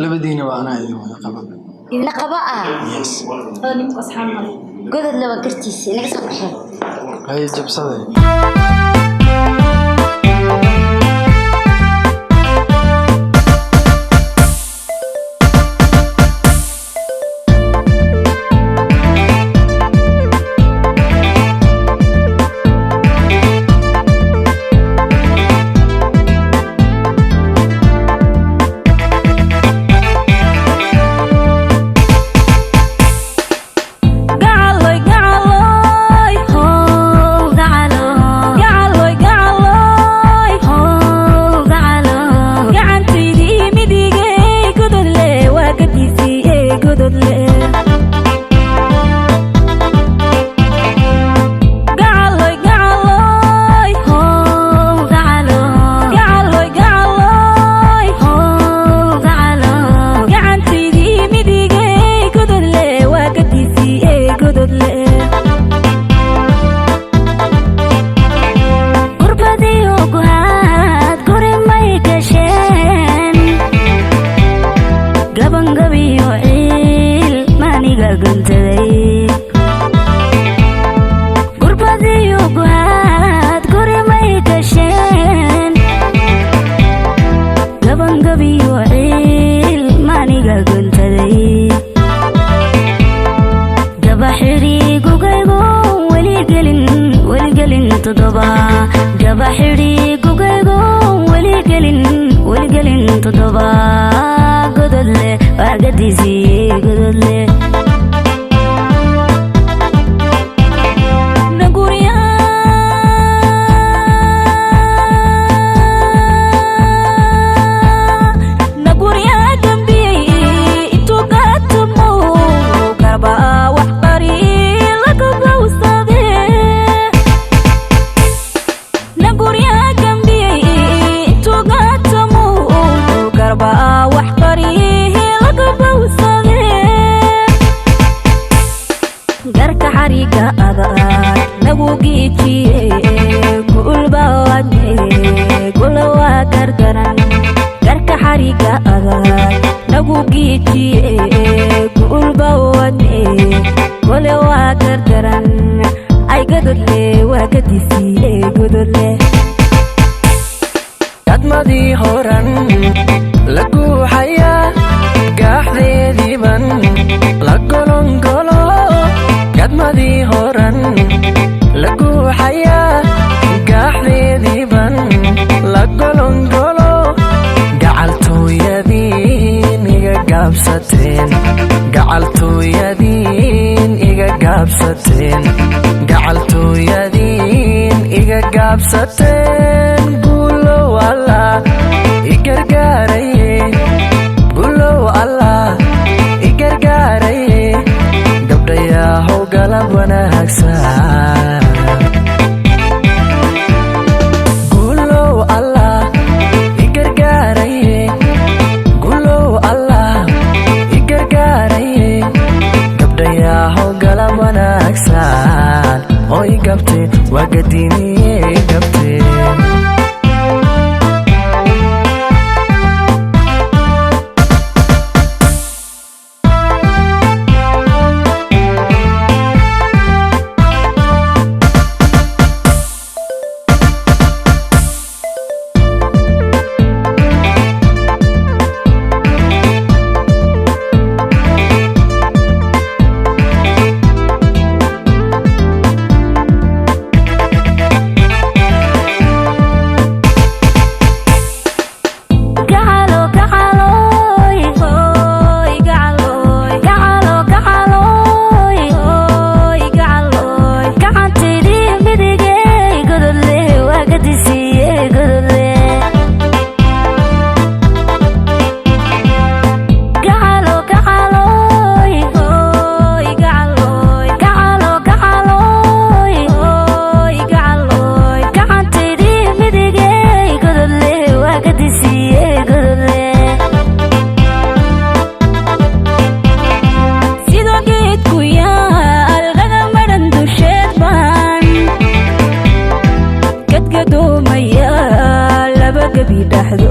labadiina waa anaa idin wada qaba. idin qaba Yes. nimka asxaabna godad laba kartiis inaga soo baxay hay jabsaday.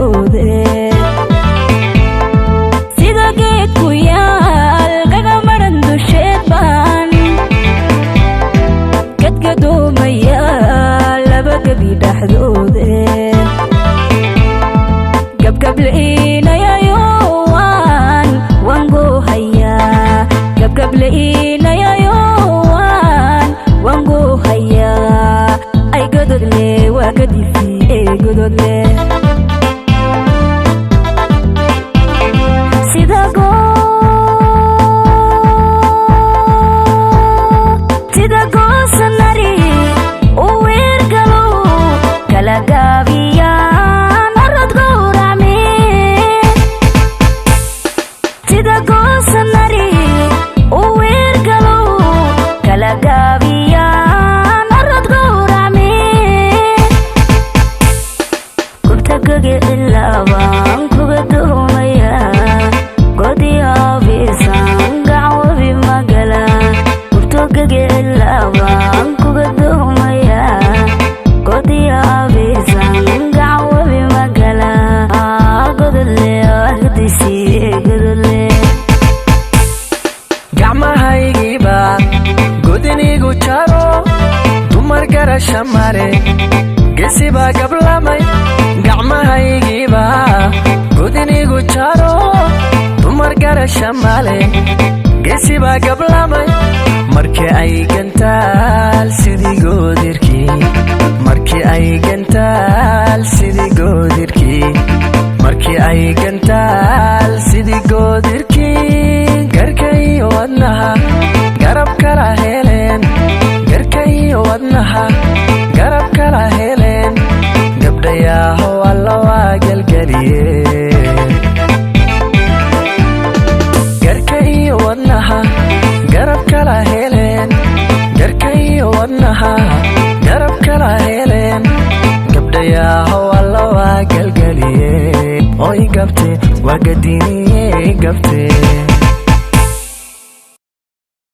dhexdoode sida geed ku yaal kaga maran dusheed baan gadgadoomaya laba gabi dhexdoode gabgableinayayo waan goohayaa gabgableinayayo waan goohayaa ay gododle waa gadifi ee gododle sida goosanari u weergalo kala gaabiyaan orod gowracme sida goosanari u weergalo kala gaabiyaan orod gowracme kubtagage ilaabaan kuga doomaya godi aabisan gacawabi magala kubtagage ilaabaan kuga doomaya godi aabisan gacawabi magala godole agdisi godole gacmahaygiiba godinigu jaro dumar garasha mare geesibaa gablamay gacmahaygiiba godinigu jaro dumar garasha male geesibaa gablamay markii ay gantaal sidii goodirkii markii ay gantaal sidii goodirkii markii ay gantaal sidii goodirkii garkayo wadnaha garab kala heleen garkayo wadnaha garab kala heleen gabdhayaho alla waa gelgeliyeen garkayo wadnaha garab kala heleen garkayo wadnaha garab kala heleen gabdhayaho alla waa gelgeliyeen oy gabte waa gadiniye gabte